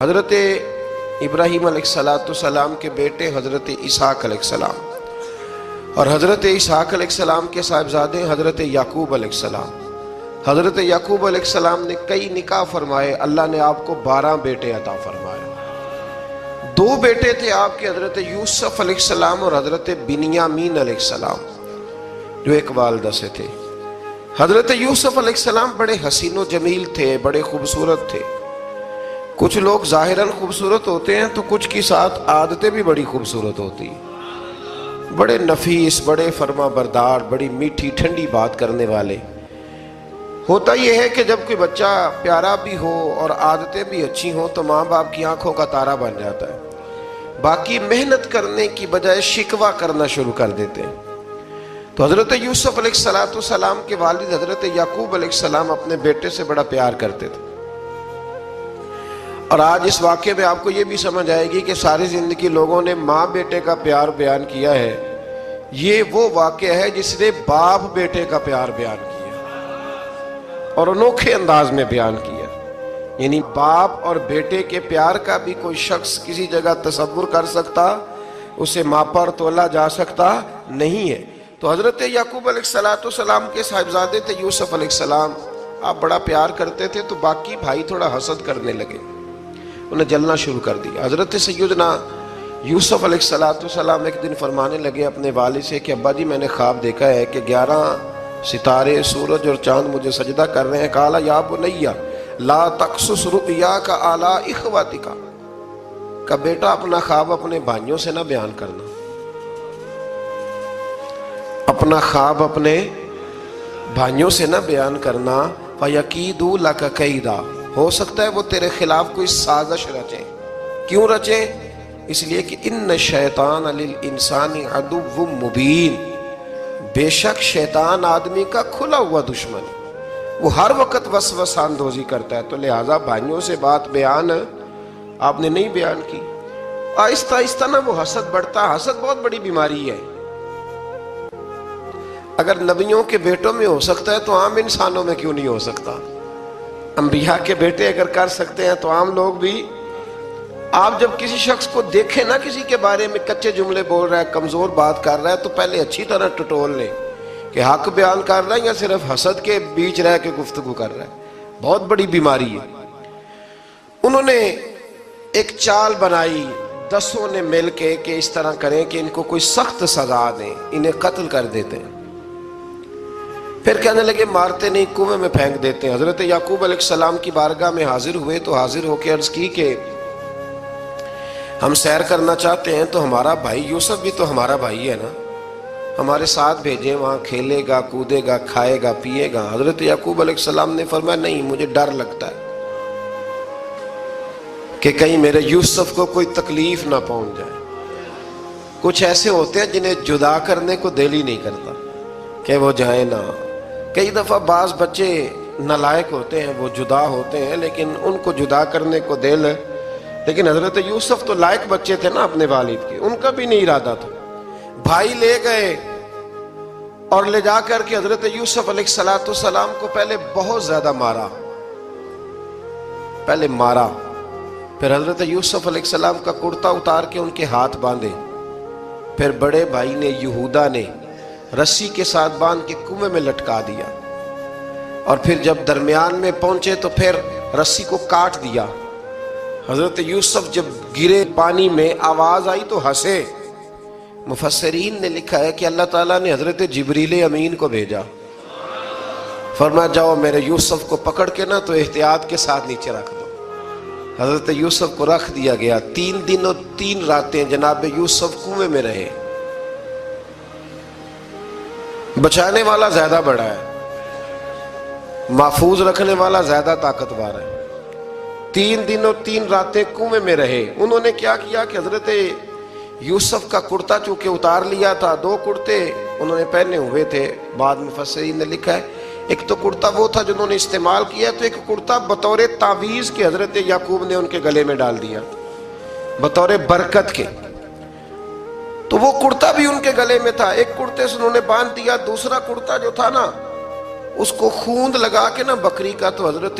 حضرت ابراہیم علیہ السلام کے بیٹے حضرت اسحاق علیہ السلام اور حضرت اسحاق علیہ السلام کے صاحبزادے حضرت یعقوب علیہ السلام۔ حضرت یعقوب علیہ السلام نے کئی نکاح فرمائے، اللہ نے آپ کو 12 بیٹے عطا فرمائے۔ 2 بیٹے تھے آپ کے، حضرت یوسف علیہ السلام اور حضرت بنیامین علیہ السلام، جو ایک والدہ سے تھے۔ حضرت یوسف علیہ السلام بڑے حسین و جمیل تھے، بڑے خوبصورت تھے۔ کچھ لوگ ظاہراً خوبصورت ہوتے ہیں تو کچھ کی ساتھ عادتیں بھی بڑی خوبصورت ہوتی ہیں، بڑے نفیس، بڑے فرما بردار، بڑی میٹھی ٹھنڈی بات کرنے والے۔ ہوتا یہ ہے کہ جب کوئی بچہ پیارا بھی ہو اور عادتیں بھی اچھی ہوں تو ماں باپ کی آنکھوں کا تارا بن جاتا ہے، باقی محنت کرنے کی بجائے شکوہ کرنا شروع کر دیتے ہیں۔ تو حضرت یوسف علیہ السلام کے والد حضرت یعقوب علیہ السلام اپنے بیٹے سے بڑا پیار کرتے تھے۔ اور آج اس واقعے میں آپ کو یہ بھی سمجھ آئے گی کہ ساری زندگی لوگوں نے ماں بیٹے کا پیار بیان کیا ہے، یہ وہ واقعہ ہے جس نے باپ بیٹے کا پیار بیان کیا اور انوکھے انداز میں بیان کیا۔ یعنی باپ اور بیٹے کے پیار کا بھی کوئی شخص کسی جگہ تصور کر سکتا، اسے ماپا اور تولا جا سکتا نہیں ہے۔ تو حضرت یعقوب علیہ السلام کے صاحبزادے تھے یوسف علیہ السلام، آپ بڑا پیار کرتے تھے تو باقی بھائی تھوڑا حسد کرنے لگے، انہیں جلنا شروع کر دیا۔ حضرت سیدنا یوسف علیہ السلام ایک دن فرمانے لگے اپنے والد سے کہ ابا جی میں نے خواب دیکھا ہے کہ 11 ستارے، سورج اور چاند مجھے سجدہ کر رہے ہیں۔ قال یا بنی لا تقصص رؤیاک علی اخواتک، کہ بیٹا اپنا خواب اپنے بھائیوں سے نہ بیان کرنا، اپنا خواب اپنے بھائیوں سے نہ بیان کرنا۔ فَيَكِيدُوا لَكَ كَيْدًا، ہو سکتا ہے وہ تیرے خلاف کوئی سازش رچیں۔ کیوں رچیں؟ اس لیے کہ ان الشیطان للانسان عدو مبین، بے شک شیطان آدمی کا کھلا ہوا دشمن، وہ ہر وقت وسوسہ اندوزی کرتا ہے۔ تو لہٰذا بھائیوں سے بات بیان آپ نے نہیں بیان کی۔ آہستہ آہستہ نہ وہ حسد بڑھتا، حسد بہت بڑی بیماری ہے۔ اگر نبیوں کے بیٹوں میں ہو سکتا ہے تو عام انسانوں میں کیوں نہیں ہو سکتا؟ انبیاء کے بیٹے اگر کر سکتے ہیں تو عام لوگ بھی۔ آپ جب کسی شخص کو دیکھیں نا کسی کے بارے میں کچے جملے بول رہا ہے، کمزور بات کر رہا ہے، تو پہلے اچھی طرح ٹٹول لیں کہ حق بیان کر رہا ہے یا صرف حسد کے بیچ رہ کے گفتگو کر رہا ہے۔ بہت بڑی بیماری ہے۔ انہوں نے ایک چال بنائی 10 نے مل کے کہ اس طرح کریں کہ ان کو کوئی سخت سزا دیں، انہیں قتل کر دیتے ہیں۔ پھر کہنے لگے مارتے نہیں، کنویں میں پھینک دیتے ہیں۔ حضرت یعقوب علیہ السلام کی بارگاہ میں حاضر ہوئے تو حاضر ہو کے عرض کی کہ ہم سیر کرنا چاہتے ہیں تو ہمارا بھائی یوسف بھی تو ہمارا بھائی ہے نا، ہمارے ساتھ بھیجیں، وہاں کھیلے گا، کودے گا، کھائے گا، پیے گا۔ حضرت یعقوب علیہ السلام نے فرمایا نہیں، مجھے ڈر لگتا ہے کہ کہیں میرے یوسف کو کوئی تکلیف نہ پہنچ جائے۔ کچھ ایسے ہوتے ہیں جنہیں جدا کرنے کو دل ہی نہیں کرتا کہ وہ جائیں نہ۔ کئی دفعہ بعض بچے نالائق ہوتے ہیں، وہ جدا ہوتے ہیں لیکن ان کو جدا کرنے کو دل، لیکن حضرت یوسف تو لائق بچے تھے نا اپنے والد کے، ان کا بھی نہیں ارادہ تھا۔ بھائی لے گئے اور لے جا کر کے حضرت یوسف علیہ السلام کو پہلے بہت زیادہ مارا، پھر حضرت یوسف علیہ السلام کا کرتا اتار کے ان کے ہاتھ باندھے، پھر بڑے بھائی نے یہودا نے رسی کے ساتھ باندھ کے کنویں میں لٹکا دیا، اور پھر جب درمیان میں پہنچے تو پھر رسی کو کاٹ دیا۔ حضرت یوسف جب گرے پانی میں آواز آئی تو ہنسے۔ مفسرین نے لکھا ہے کہ اللہ تعالیٰ نے حضرت جبریل امین کو بھیجا، فرمایا جاؤ میرے یوسف کو پکڑ کے نا تو احتیاط کے ساتھ نیچے رکھ دو۔ حضرت یوسف کو رکھ دیا گیا۔ 3 دن اور 3 راتیں جناب یوسف کنویں میں رہے۔ بچانے والا زیادہ بڑا ہے، محفوظ رکھنے والا زیادہ طاقتور ہے۔ 3 دن اور 3 راتیں کنویں میں رہے۔ انہوں نے کیا کیا کہ حضرت یوسف کا کرتا چونکہ اتار لیا تھا، 2 کرتے انہوں نے پہنے ہوئے تھے۔ بعد مفسرین نے لکھا ہے ایک تو کرتا وہ تھا جنہوں نے استعمال کیا، تو ایک کرتا بطور تعویذ کے حضرت یعقوب نے ان کے گلے میں ڈال دیا بطور برکت کے، تو وہ کرتا بھی ان کے گلے میں تھا۔ ایک کرتے سے انہوں نے باندھ دیا، دوسرا کرتا جو تھا نا اس کو خوند لگا کے نا بکری کا، تو حضرت